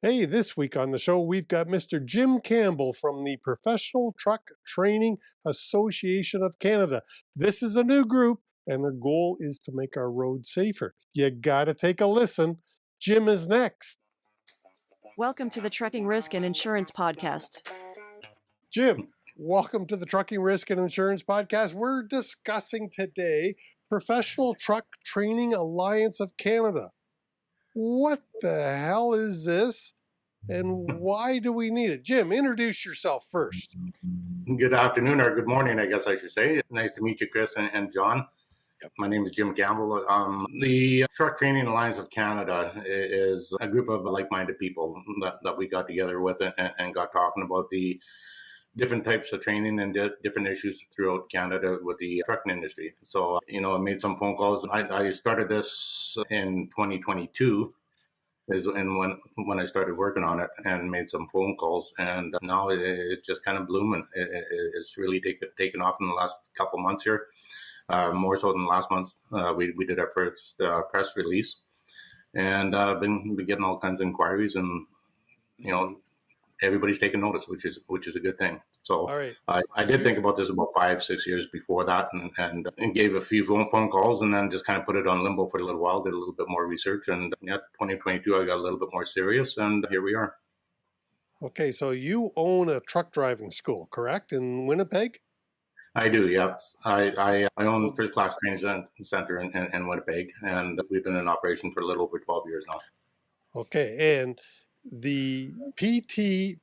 Hey, this week on the show, we've got Mr. Jim Campbell from the Professional Truck Training Association of Canada. This is a new group, and their goal is to make our roads safer. You got to take a listen. Jim is next. Welcome to the Trucking Risk and Insurance Podcast. Jim, welcome to the Trucking Risk and Insurance Podcast. We're discussing today Professional Truck Training Alliance of Canada. What the hell is this? And why do we need it? Jim, introduce yourself first. Good afternoon, or good morning, I guess I should say. Nice to meet you, Chris and John. Yep. My name is Jim Campbell. The Truck Training Alliance of Canada is a group of like-minded people that we got together with and got talking about the different types of training and different issues throughout Canada with the trucking industry. So, I made some phone calls. I started this in 2022. And when I started working on it and made some phone calls, and now it's just kind of blooming. It's really taken off in the last couple months here, more so than last month. We did our first press release, and been getting all kinds of inquiries, and everybody's taking notice, which is a good thing. So right. I did think about this about 5-6 years before that, and gave a few phone calls, and then just kind of put it on limbo for a little while, did a little bit more research, and 2022 I got a little bit more serious, and here we are. Okay, so you own a truck driving school, correct, in Winnipeg? I do, yeah. I own First Class Training Center in Winnipeg, and we've been in operation for a little over 12 years now. Okay, and the PTTAC,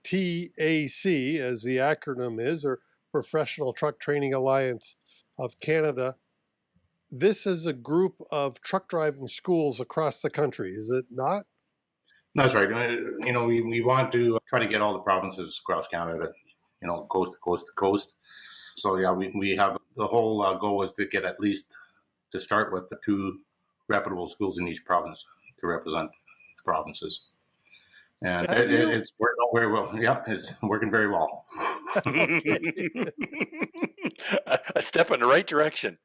as the acronym is, or Professional Truck Training Alliance of Canada, this is a group of truck driving schools across the country, is it not? That's right. We want to try to get all the provinces across Canada, coast to coast to coast. So yeah, we have the whole goal is to get at least to start with the 2 reputable schools in each province to represent the provinces. And it's working out very well. Yeah, it's working very well. A step in the right direction.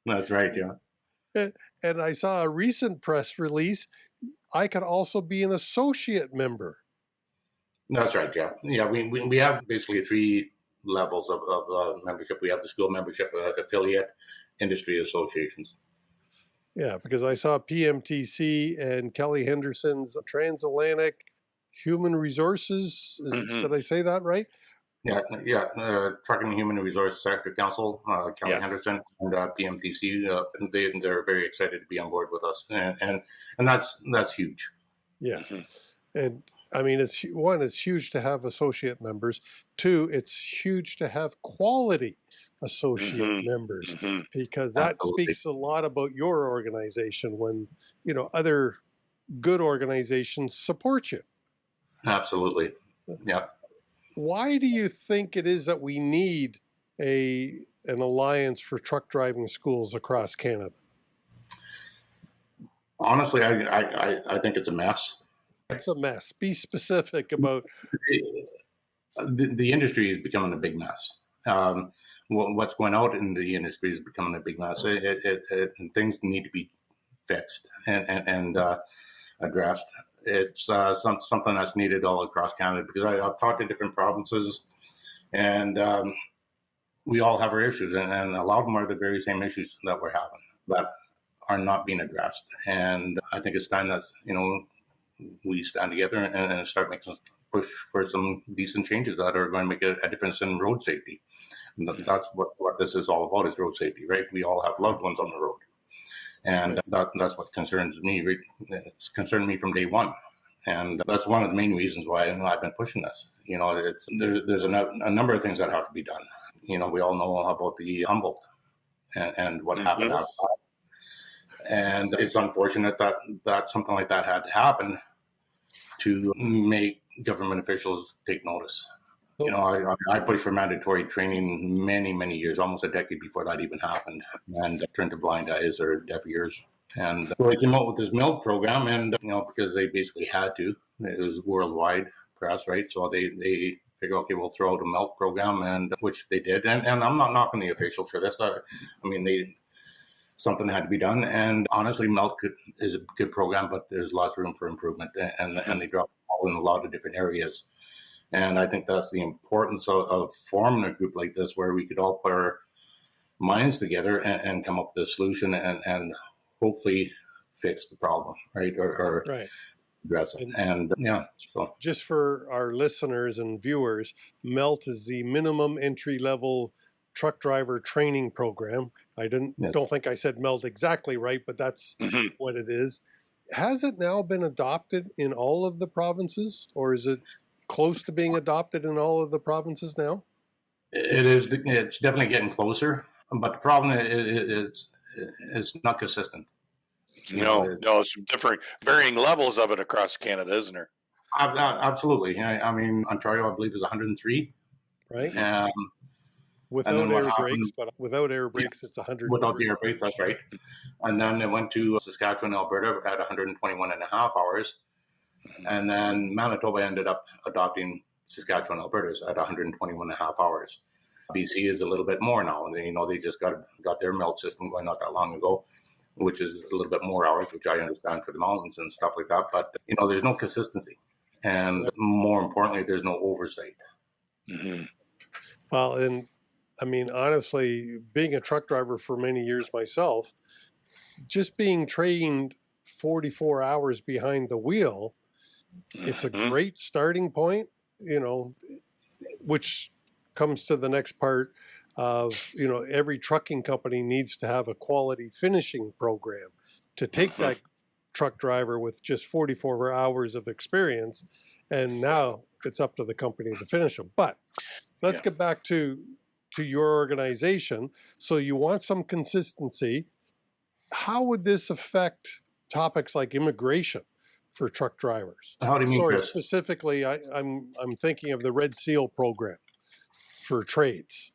That's right, yeah. And I saw a recent press release. I could also be an associate member. That's right, yeah. Yeah, we have basically 3 levels of membership. We have the school membership, affiliate, industry associations. Yeah, because I saw PMTC and Kelly Henderson's Transatlantic Human Resources. Did I say that right? Yeah. Trucking and Human Resource Sector Council, Kelly Henderson, and PMTC. They're very excited to be on board with us, and that's huge. Yeah, and I mean, it's huge to have associate members. 2, it's huge to have quality associate members, because that speaks a lot about your organization when other good organizations support you. Absolutely. Yeah. Why do you think it is that we need an alliance for truck driving schools across Canada? Honestly, I think it's a mess. It's a mess. Be specific about. The industry is becoming a big mess. What's going out in the industry is becoming a big mess. And things need to be fixed and addressed. It's something that's needed all across Canada, because I've talked to different provinces, and we all have our issues, and a lot of them are the very same issues that we're having that are not being addressed. And I think it's time that we stand together and start making push for some decent changes that are going to make a difference in road safety. And that's what this is all about, is road safety, right? We all have loved ones on the road. And that's what concerns me. It's concerned me from day one. And that's one of the main reasons why I've been pushing this. There's a number of things that have to be done. We all know about the Humboldt and what happened after that. And it's unfortunate that something like that had to happen to make government officials take notice. I pushed for mandatory training many years, almost a decade before that even happened, and turned to blind eyes or deaf ears. And so they came out with this milk program, and because they basically had to, it was worldwide press, right? So they figured, okay, we'll throw out a milk program, and which they did. And I'm not knocking the officials for this. Something had to be done. And honestly, milk is a good program, but there's lots of room for improvement. And they dropped the all in a lot of different areas. And I think that's the importance of forming a group like this, where we could all put our minds together and come up with a solution and hopefully fix the problem, right? Or Right. address it. And so just for our listeners and viewers, MELT is the minimum entry level truck driver training program. I don't think I said MELT exactly right, but that's what it is. Has it now been adopted in all of the provinces, or is it close to being adopted in all of the provinces now? It is. It's definitely getting closer, but the problem is it's not consistent. No, it's different, varying levels of it across Canada, isn't there? Absolutely. I mean, Ontario, I believe, is 103. Right. Without air brakes, but without air brakes, it's 100. Without the air brakes, that's right. And then it went to Saskatchewan, Alberta at 121 and a half hours. And then Manitoba ended up adopting Saskatchewan, Alberta's at 121 and a half hours. BC is a little bit more now. They just got their MELT system going not that long ago, which is a little bit more hours, which I understand for the mountains and stuff like that. But, there's no consistency. And more importantly, there's no oversight. Well, and I mean, honestly, being a truck driver for many years myself, just being trained 44 hours behind the wheel, it's a great starting point, which comes to the next part of, every trucking company needs to have a quality finishing program to take that truck driver with just 44 hours of experience. And now it's up to the company to finish them. But let's get back to your organization. So you want some consistency. How would this affect topics like immigration for truck drivers? How do you mean, Chris? Specifically, I'm thinking of the Red Seal program for trades.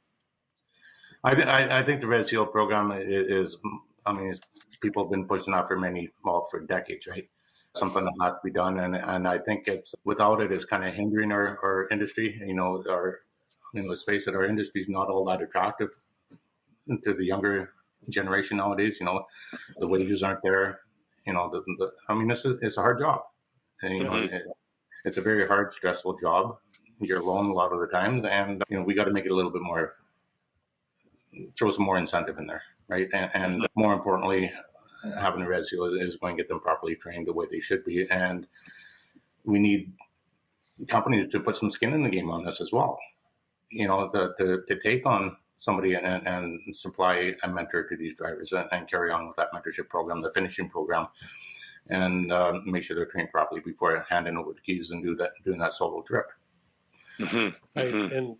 I think the Red Seal program is people have been pushing that for decades, right? Something that has to be done, and I think without it's kind of hindering our industry. Let's face it, our industry is not all that attractive to the younger generation nowadays. The wages aren't there. It's a hard job. And, it's a very hard, stressful job. You're alone a lot of the times, and we got to make it a little bit more, throw some more incentive in there, right? And more importantly, having a Red Seal is going to get them properly trained the way they should be, and we need companies to put some skin in the game on this as well. To take on somebody and supply a mentor to these drivers and carry on with that mentorship program, the finishing program, and make sure they're trained properly before handing over the keys and doing that solo trip. And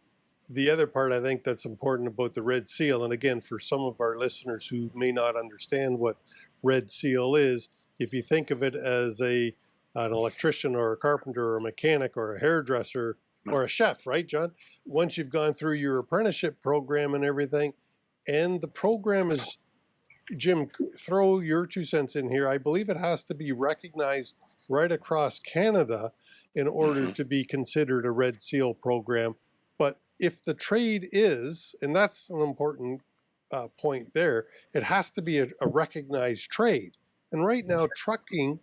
the other part I think that's important about the Red Seal, and again, for some of our listeners who may not understand what Red Seal is, if you think of it as an electrician or a carpenter or a mechanic or a hairdresser or a chef, right, John? Once you've gone through your apprenticeship program and everything, and the program is, Jim, throw your 2 cents in here. I believe it has to be recognized right across Canada in order to be considered a Red Seal program. But if the trade is, and that's an important point there, it has to be a recognized trade. And right now, trucking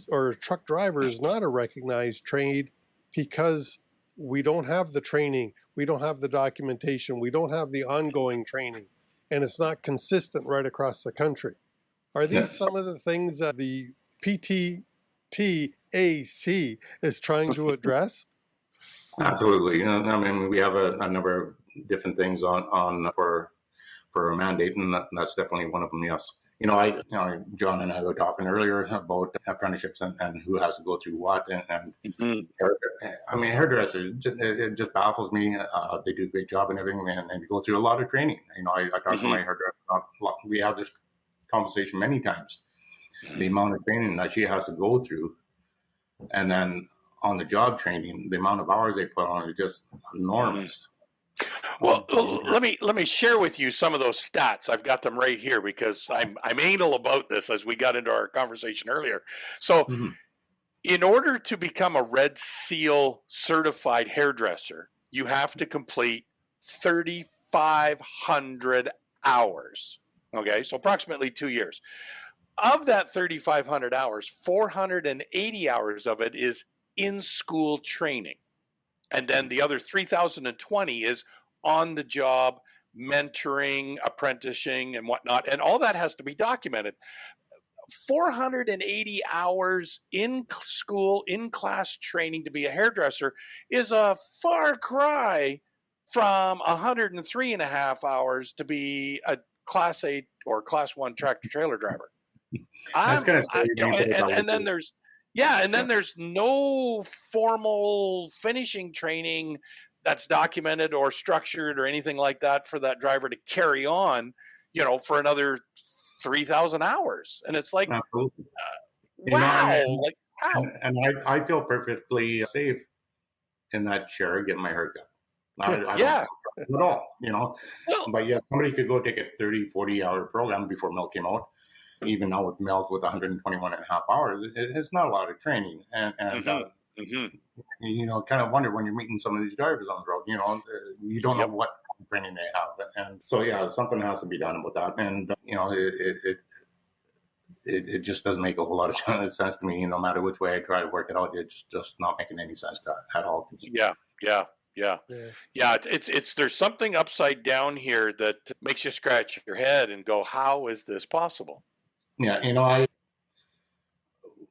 or truck driver is not a recognized trade because we don't have the training, we don't have the documentation, we don't have the ongoing training, and it's not consistent right across the country. Are these some of the things that the PTTAC is trying to address? Absolutely. We have a number of different things on for a mandate, and that's definitely one of them. Yes. John and I were talking earlier about apprenticeships and who has to go through what, and hairdressers, it just baffles me. They do a great job and everything, and they go through a lot of training. I talk to my hairdresser. We have this conversation many times. The amount of training that she has to go through, and then on the job training, the amount of hours they put on is just enormous. Well, let me share with you some of those stats. I've got them right here because I'm anal about this as we got into our conversation earlier. So, in order to become a Red Seal certified hairdresser, you have to complete 3,500 hours. Okay, so approximately 2 years. Of that 3,500 hours, 480 hours of it is in-school training. And then the other 3,020 is on the job, mentoring, apprenticing, and whatnot. And all that has to be documented. 480 hours in school, in class training to be a hairdresser is a far cry from 103 and a half hours to be a Class 8 or Class 1 tractor trailer driver. And then there's there's no formal finishing training that's documented or structured or anything like that for that driver to carry on, for another 3,000 hours. And it's like, wow, like how? And I feel perfectly safe in that chair getting my haircut. I don't at all, Well, but yeah, somebody could go take a 30, 40-hour program before Melt came out. Even now with Melt with 121 and a half hours, it's not a lot of training. And kind of wonder when you're meeting some of these drivers on the road, you don't know what training they have. And so, yeah, something has to be done about that. And, it just doesn't make a whole lot of sense to me. No matter which way I try to work it out, it's just not making any sense at all to me. Yeah. It's there's something upside down here that makes you scratch your head and go, how is this possible? Yeah,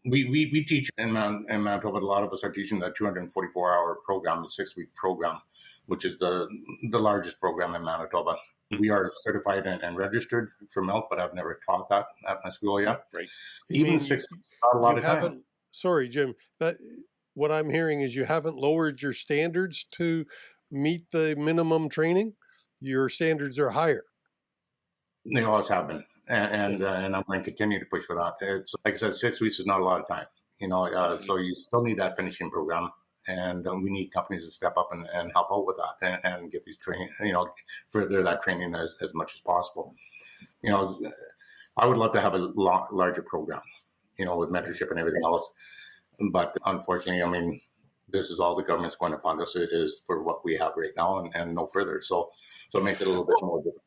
we teach in Manitoba. A lot of us are teaching the 244-hour program, the 6-week program, which is the largest program in Manitoba. We are certified and registered for Melt, but I've never taught that at my school yet. Right. Even 6 weeks, not a lot of time. Sorry, Jim. What I'm hearing is you haven't lowered your standards to meet the minimum training. Your standards are higher. They always have been. And I'm going to continue to push for that. It's like I said, 6 weeks is not a lot of time, so you still need that finishing program, and we need companies to step up and help out with that and get these training, further that training as much as possible. I would love to have a larger program, with mentorship and everything else, but unfortunately, this is all the government's going to fund us is for what we have right now and no further. So it makes it a little bit more difficult.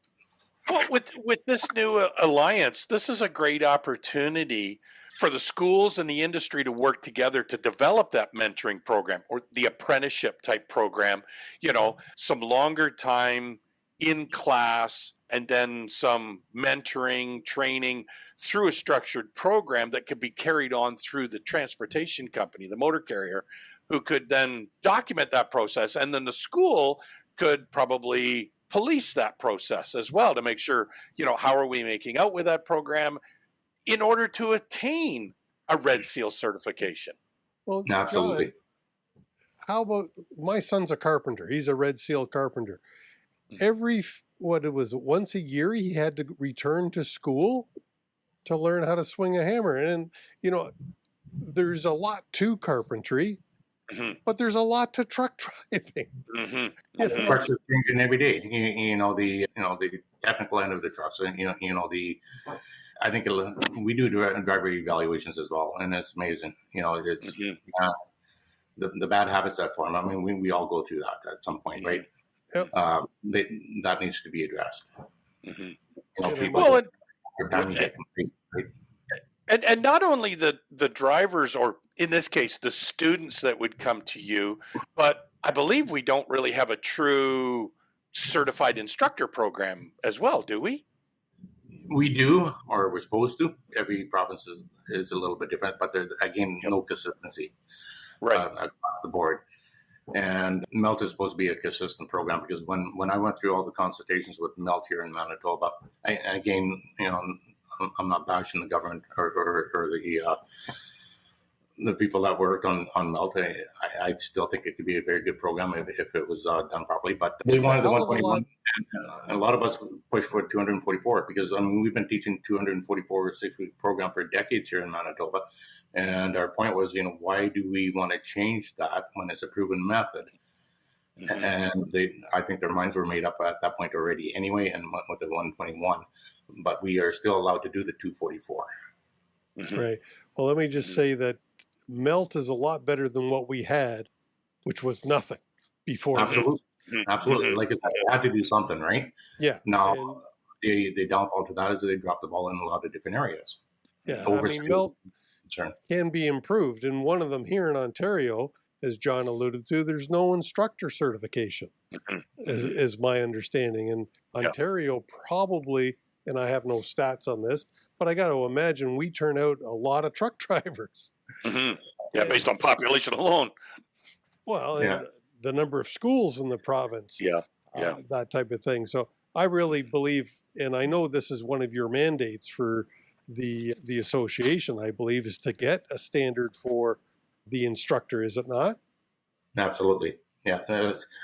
Well, with this new alliance, this is a great opportunity for the schools and the industry to work together to develop that mentoring program or the apprenticeship type program, some longer time in class and then some mentoring training through a structured program that could be carried on through the transportation company, the motor carrier, who could then document that process. And then the school could probably police that process as well to make sure, how are we making out with that program in order to attain a Red Seal certification? Well, absolutely. John, how about my son's a carpenter? He's a Red Seal carpenter. Once a year he had to return to school to learn how to swing a hammer. And, there's a lot to carpentry. But there's a lot to truck driving. Trucks are changing every day. The technical end of the trucks, and I think we do driver evaluations as well, and it's amazing. It's the bad habits that form. We all go through that at some point, right? Yep. That needs to be addressed. And not only the drivers, or in this case, the students that would come to you, but I believe we don't really have a true certified instructor program as well, do we? We do, or we're supposed to. Every province is a little bit different, but there's, again, no consistency across the board. And Melt is supposed to be a consistent program, because when I went through all the consultations with Melt here in Manitoba, I'm not bashing the government or the people that worked on Melt. I still think it could be a very good program if it was done properly. But they wanted the 121, and a lot of us pushed for 244 because we've been teaching 244 6-week program for decades here in Manitoba, and our point was, why do we want to change that when it's a proven method? And I think their minds were made up at that point already anyway, and went with the 121. But we are still allowed to do the 244. Right. Well, let me just say that Melt is a lot better than what we had, which was nothing before. Absolutely. Like I said, they had to do something, right? Yeah. Now, the downfall to that is they dropped the ball in a lot of different areas. Yeah. concern. can be improved. And one of them here in Ontario, as John alluded to, there's no instructor certification, is my understanding. And Ontario probably, and I have no stats on this, but I got to imagine we turn out a lot of truck drivers. Yeah, based on population alone. Well, and the number of schools in the province. That type of thing. So I really believe, and I know this is one of your mandates for the association, I believe, is to get a standard for the instructor, is it not? Absolutely. Yeah.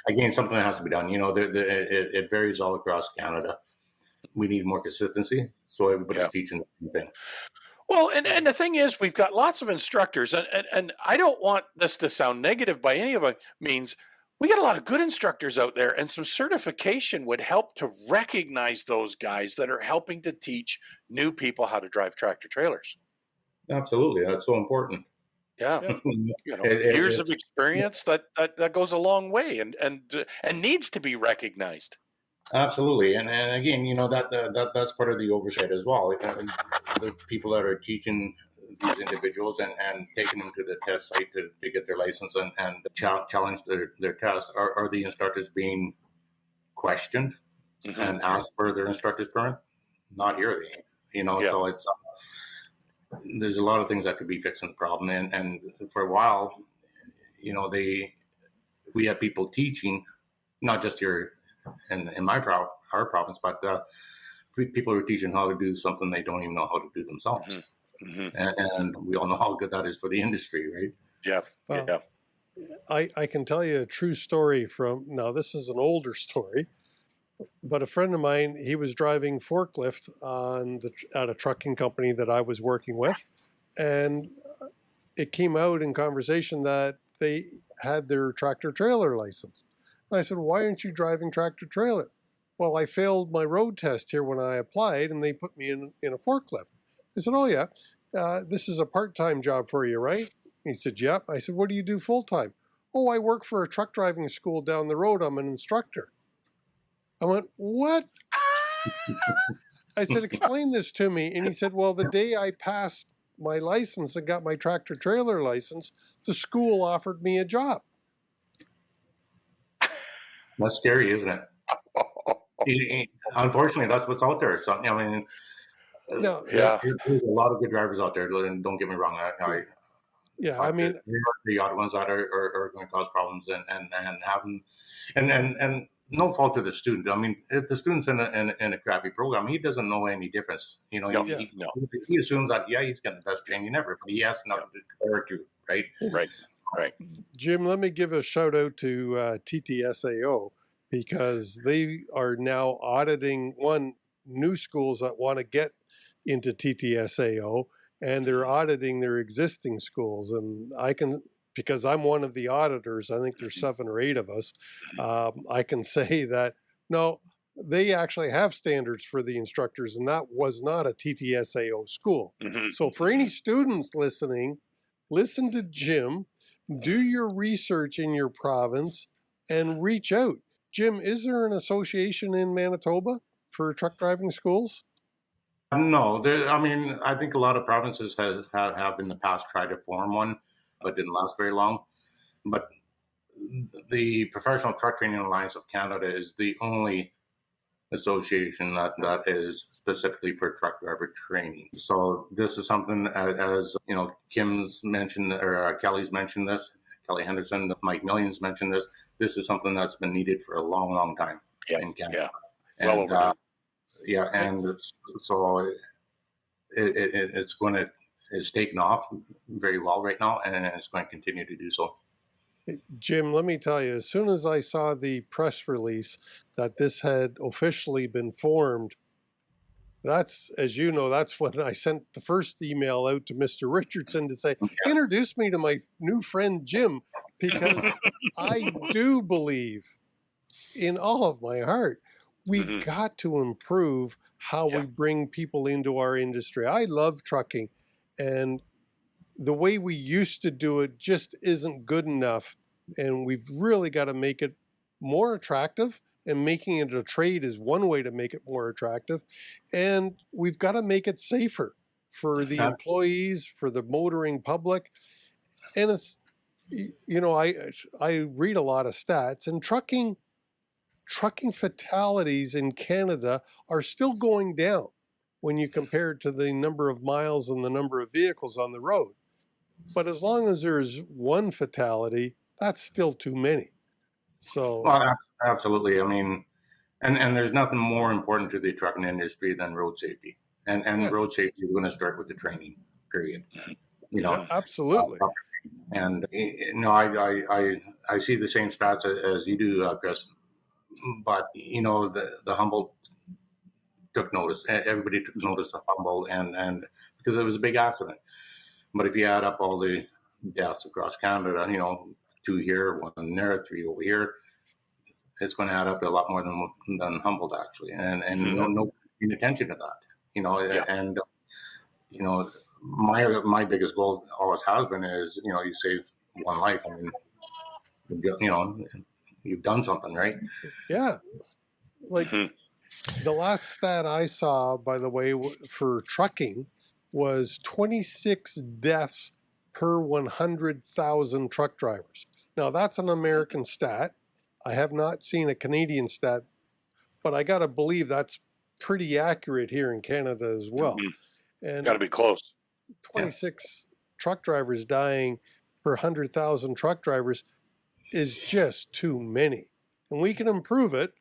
Again, something that has to be done. You know, it varies all across Canada. We need more consistency, so everybody's teaching the same thing. Well, and the thing is, we've got lots of instructors, and I don't want this to sound negative by any of it means. We got a lot of good instructors out there, and some certification would help to recognize those guys that are helping to teach new people how to drive tractor trailers. Absolutely. That's so important. Yeah. You know, years of experience that goes a long way and needs to be recognized. Absolutely. And again, you know, that's part of the oversight as well. The people that are teaching these individuals and taking them to the test site to get their license and challenge their test, are the instructors being questioned and asked for their instructor's permit? Not here, you know, so it's there's a lot of things that could be fixing the problem. And for a while, you know, we have people teaching, not just here in our province, but people are teaching how to do something they don't even know how to do themselves. And we all know how good that is for the industry, right? Yeah. Well, I can tell you a true story from, now this is an older story, but a friend of mine, he was driving forklift at a trucking company that I was working with. And it came out in conversation that they had their tractor trailer license. And I said, why aren't you driving tractor trailer? Well, I failed my road test here when I applied and they put me in a forklift. I said, oh yeah, this is a part-time job for you, right? He said, yep. I said, what do you do full-time? Oh, I work for a truck driving school down the road. I'm an instructor. I went, what? I said, explain this to me. And he said, well, the day I passed my license and got my tractor trailer license, the school offered me a job. That's scary, isn't it? Unfortunately, that's what's out there. So, I mean, there's a lot of good drivers out there. Don't get me wrong. I mean, the odd ones that are going to cause problems and no fault to the student. I mean, if the student's in a crappy program, he doesn't know any difference. You know, he assumes that he's getting the best training ever, but he has nothing to compare to, right? Right. Jim, let me give a shout out to TTSAO, because they are now auditing new schools that want to get into TTSAO, and they're auditing their existing schools. And I can, because I'm one of the auditors, I think there's 7 or 8 of us, I can say that, no, they actually have standards for the instructors, and that was not a TTSAO school. So for any students listening, listen to Jim, do your research in your province, and reach out. Jim, is there an association in Manitoba for truck driving schools? No, I mean, I think a lot of provinces have in the past tried to form one, but didn't last very long. But the Professional Truck Training Alliance of Canada is the only association that is specifically for truck driver training. So this is something, as you know, Kim's mentioned, or Kelly's mentioned this, Kelly Henderson, Mike Millions mentioned this. This is something that's been needed for a long, long time in Canada. Well overdue. And so it's taken off very well right now, and it's going to continue to do so. Jim, let me tell you, as soon as I saw the press release that this had officially been formed, that's, as you know, that's when I sent the first email out to Mr. Richardson to say, introduce me to my new friend Jim, because I do believe in all of my heart, we've got to improve how we bring people into our industry. I love trucking, and the way we used to do it just isn't good enough. And we've really got to make it more attractive, and making it a trade is one way to make it more attractive. And we've got to make it safer for the employees, for the motoring public. And it's, I read a lot of stats, and trucking fatalities in Canada are still going down when you compare it to the number of miles and the number of vehicles on the road. But as long as there's one fatality, that's still too many. So, well, absolutely. I mean, and there's nothing more important to the trucking industry than road safety. And road safety is going to start with the training, period. Absolutely. And I see the same stats as you do, Chris. But the Humboldt took notice. Everybody took notice of Humboldt, and because it was a big accident. But if you add up all the deaths across Canada, 2 here, 1 there, 3 over here, it's going to add up to a lot more than Humboldt actually. And no paying attention to that. And my biggest goal always has been is you save one life. I mean, you've done something, right? Yeah. Like the last stat I saw, by the way, for trucking was 26 deaths per 100,000 truck drivers. Now, that's an American stat. I have not seen a Canadian stat, but I got to believe that's pretty accurate here in Canada as well. And got to be close. 26 truck drivers dying per 100,000 truck drivers is just too many. And we can improve it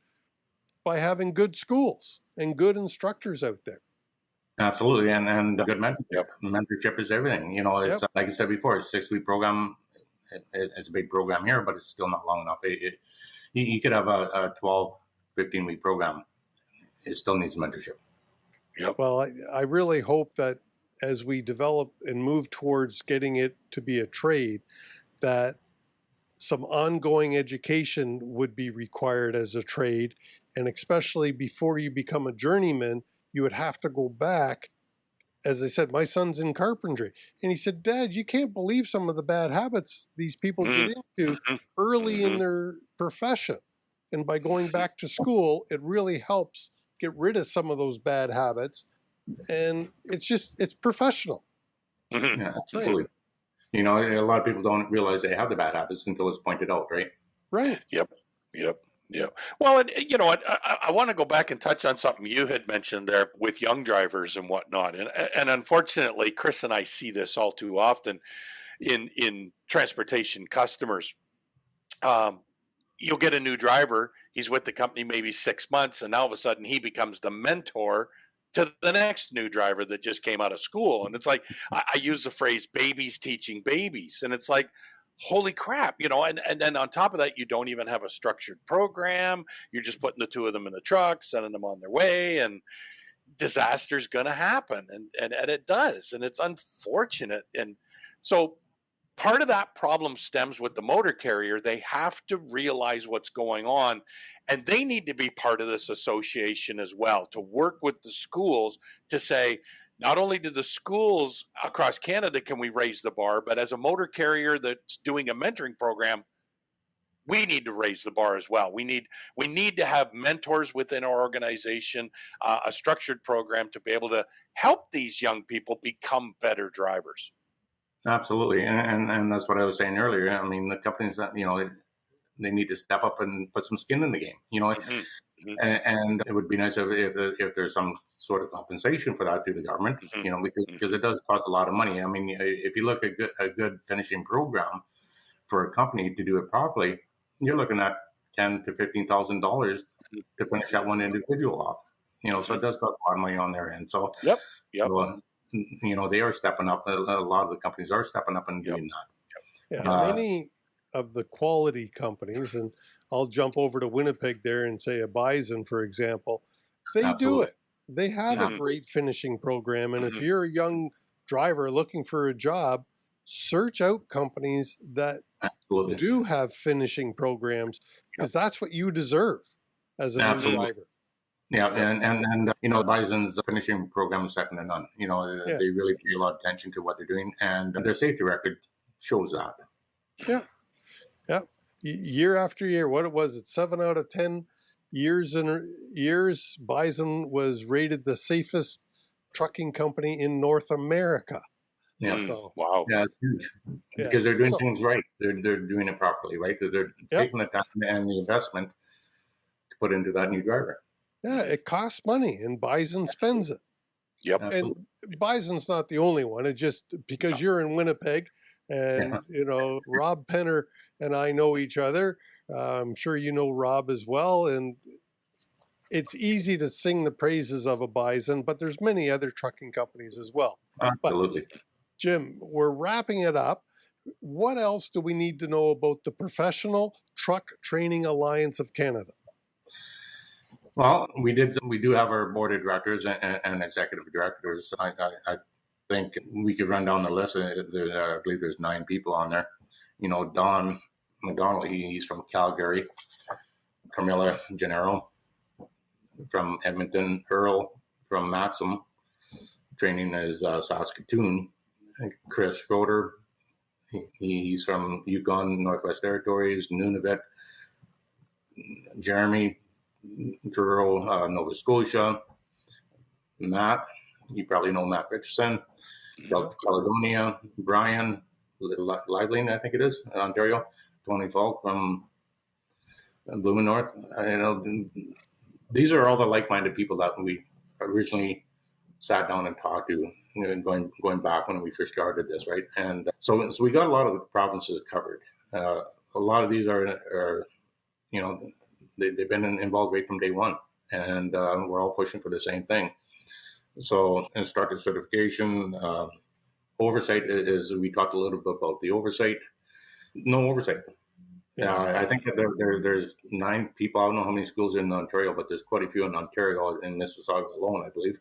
by having good schools and good instructors out there. Absolutely, and good mentorship. Mentorship is everything. It's like I said before, it's a 6-week program. It's a big program here, but it's still not long enough. You could have a 12, 15-week program. It still needs mentorship. Yep. Well, I really hope that as we develop and move towards getting it to be a trade, that some ongoing education would be required as a trade. And especially before you become a journeyman, you would have to go back. As I said, my son's in carpentry. And he said, Dad, you can't believe some of the bad habits these people get into early in their profession. And by going back to school, it really helps get rid of some of those bad habits. And it's professional. Yeah, absolutely. A lot of people don't realize they have the bad habits until it's pointed out, right? Right. Yep. Well, and I want to go back and touch on something you had mentioned there with young drivers and whatnot. And unfortunately, Chris and I see this all too often in transportation customers. You'll get a new driver. He's with the company maybe 6 months, and all of a sudden he becomes the mentor to the next new driver that just came out of school. And it's like, I use the phrase babies teaching babies. And it's like, holy crap, and then on top of that, you don't even have a structured program. You're just putting the two of them in the truck, sending them on their way, and disaster's going to happen. And it does. And it's unfortunate. And so part of that problem stems with the motor carrier. They have to realize what's going on, and they need to be part of this association as well, to work with the schools to say, not only do the schools across Canada can we raise the bar, but as a motor carrier that's doing a mentoring program, we need to raise the bar as well. We need to have mentors within our organization, a structured program to be able to help these young people become better drivers. Absolutely, and that's what I was saying earlier. I mean, the companies that they need to step up and put some skin in the game. And it would be nice if there's some sort of compensation for that through the government. Because it does cost a lot of money. I mean, if you look at a good finishing program for a company to do it properly, you're looking at $10,000 to $15,000 to finish that one individual off. So it does cost a lot of money on their end. So Yep. So, they are stepping up. A lot of the companies are stepping up and doing that. Yeah, many of the quality companies, and I'll jump over to Winnipeg there and say a Bison, for example, they do it. They have a great finishing program. And if you're a young driver looking for a job, search out companies that do have finishing programs, because that's what you deserve as a new driver. Yeah, and Bison's finishing program is second to none. They really pay a lot of attention to what they're doing, and their safety record shows that. Yeah. Year after year, what was it? 7 out of 10 years, Bison was rated the safest trucking company in North America. Yeah. So, Wow. Yeah, it's huge yeah. because they're doing So, things right. They're doing it properly, right? They're Yep. taking the time and the investment to put into that new driver. yeah, it costs money, and Bison spends it. Yep. Absolutely. And Bison's not the only one. It's just because you're in Winnipeg, and Rob Penner and I know each other. I'm sure you know Rob as well, and it's easy to sing the praises of a Bison, but there's many other trucking companies as well. Absolutely. But Jim, we're wrapping it up. What else do we need to know about the Professional Truck Training Alliance of Canada? Well, we do have our board of directors and executive directors. I think we could run down the list. I believe there's 9 people on there. Don McDonald, he's from Calgary. Carmilla Gennaro from Edmonton. Earl from Maxim. Training is Saskatoon. Chris Schroeder, he's from Yukon, Northwest Territories. Nunavut. Jeremy Truro, Nova Scotia. Matt, you probably know Matt Richardson. South Caledonia. Brian Liveling, I think it is, Ontario. Tony Falk from Blooming North. These are all the like-minded people that we originally sat down and talked to, going back when we first started this, right? And so we got a lot of the provinces covered. A lot of these are they've been involved right from day one, and we're all pushing for the same thing. So instructor certification, oversight is, we talked a little bit about the oversight. No oversight. I think that there's 9 people. I don't know how many schools in Ontario, but there's quite a few in Ontario, in Mississauga alone, I believe.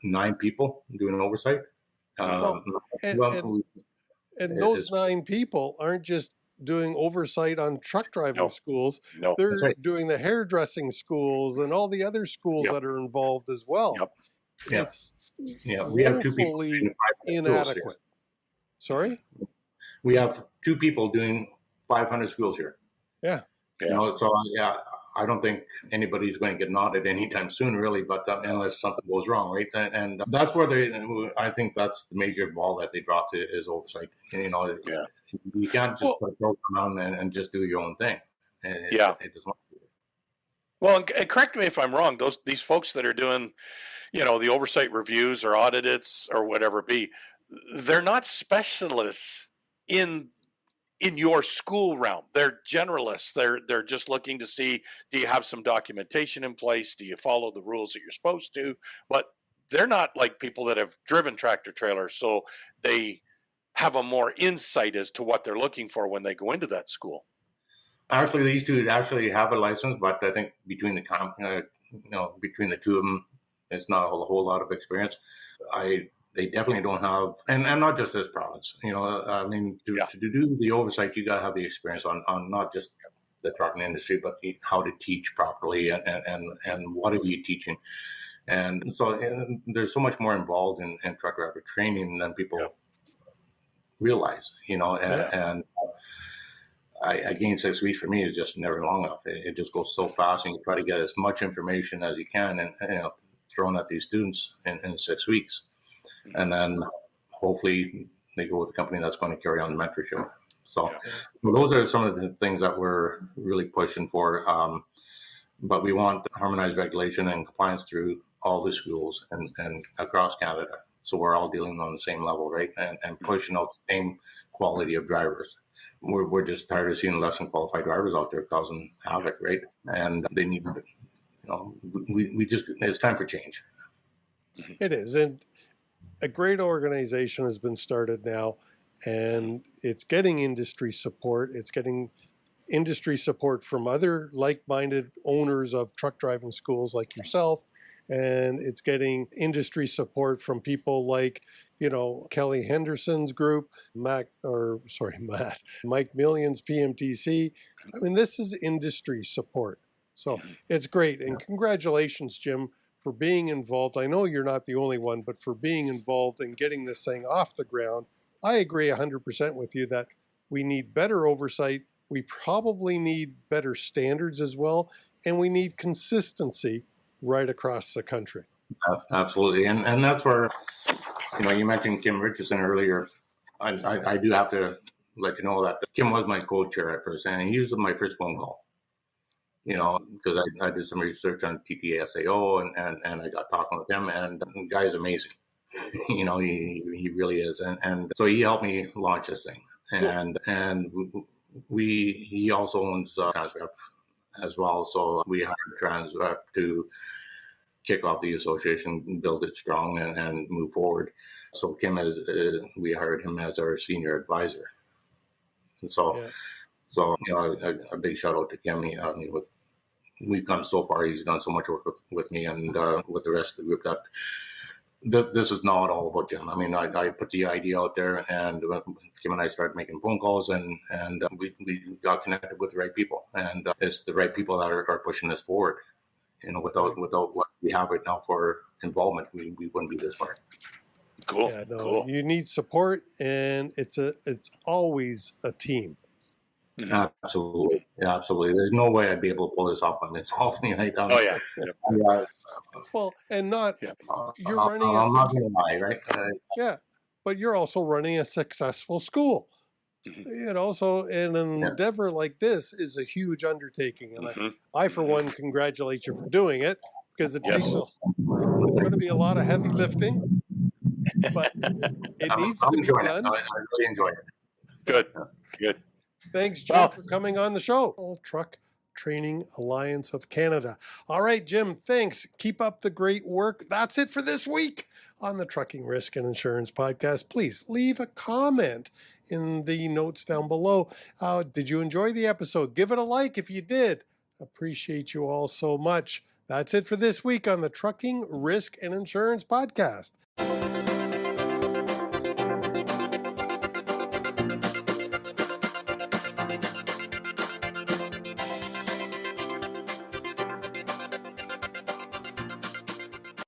9 people doing oversight. And those 9 people aren't just doing oversight on truck driving schools. No. They're doing the hairdressing schools and all the other schools that are involved as well. It's we have 2 people inadequate. Sorry? We have 2 people doing 500 schools here. So I don't think anybody's going to get an audit anytime soon, really, but unless something goes wrong, right? And that's where I think that's the major ball that they dropped is oversight. You can't just put a program on and just do your own thing. It doesn't. Well, and correct me if I'm wrong. These folks that are doing, the oversight reviews or audits or whatever it be, they're not specialists in your school realm. They're generalists. They're just looking to see, do you have some documentation in place? Do you follow the rules that you're supposed to? But they're not like people that have driven tractor trailers, so they have a more insight as to what they're looking for when they go into that school. Actually, these 2 actually have a license, but I think between the 2 of them, it's not a whole lot of experience. They definitely don't have, and not just this province. To do the oversight, you got to have the experience on not just the trucking industry, but how to teach properly and what are you teaching. And so there's so much more involved in truck driver training than people realize. And again, 6 weeks for me is just never long enough. It just goes so fast, and you try to get as much information as you can and thrown at these students in 6 weeks. And then hopefully they go with a company that's going to carry on the mentorship. So those are some of the things that we're really pushing for. But we want harmonized regulation and compliance through all the schools and across Canada. So we're all dealing on the same level, right? And pushing out the same quality of drivers. We're just tired of seeing less than qualified drivers out there causing havoc, right? And they need, it's time for change. It is. And a great organization has been started now, and it's getting industry support. It's getting industry support from other like-minded owners of truck driving schools like yourself, and it's getting industry support from people like, Kelly Henderson's group, Mike Million's PMTC. I mean, this is industry support. So it's great. And congratulations, Jim, for being involved. I know you're not the only one, but for being involved in getting this thing off the ground. I agree 100% with you that we need better oversight. We probably need better standards as well. And we need consistency right across the country. Absolutely, and that's where, you mentioned Kim Richardson earlier. I do have to let you know that Kim was my co-chair at first, and he was my first phone call. Because I did some research on PTSAO, and I got talking with him, and the guy is amazing. He really is, and so he helped me launch this thing, and he also owns Transrep as well, so we hired Transrep to kick off the association, build it strong, and move forward. So Kim we hired him as our senior advisor, and so a big shout out to Kim. We've gone so far. He's done so much work with me and with the rest of the group that this is not all about Jim. I mean, I put the idea out there, and Kim and I started making phone calls, and we got connected with the right people, and it's the right people that are pushing us forward. Without what we have right now for involvement, we wouldn't be this far. Cool. Yeah, no, cool. You need support, and it's always a team. Absolutely. Yeah, absolutely. There's no way I'd be able to pull this off by myself. Oh yeah. Yeah. Well, and not you're running. I'm not going to lie, right? Yeah, but you're also running a successful school. So an endeavor like this is a huge undertaking, and I for one, congratulate you for doing it, because it takes it's going to be a lot of heavy lifting, but it needs to be done. I really enjoy it. Good. Thanks, Jim, for coming on the show. Truck Training Alliance of Canada. All right, Jim, thanks. Keep up the great work. That's it for this week on the Trucking Risk and Insurance Podcast. Please leave a comment in the notes down below. Did you enjoy the episode? Give it a like if you did. Appreciate you all so much. That's it for this week on the Trucking Risk and Insurance Podcast.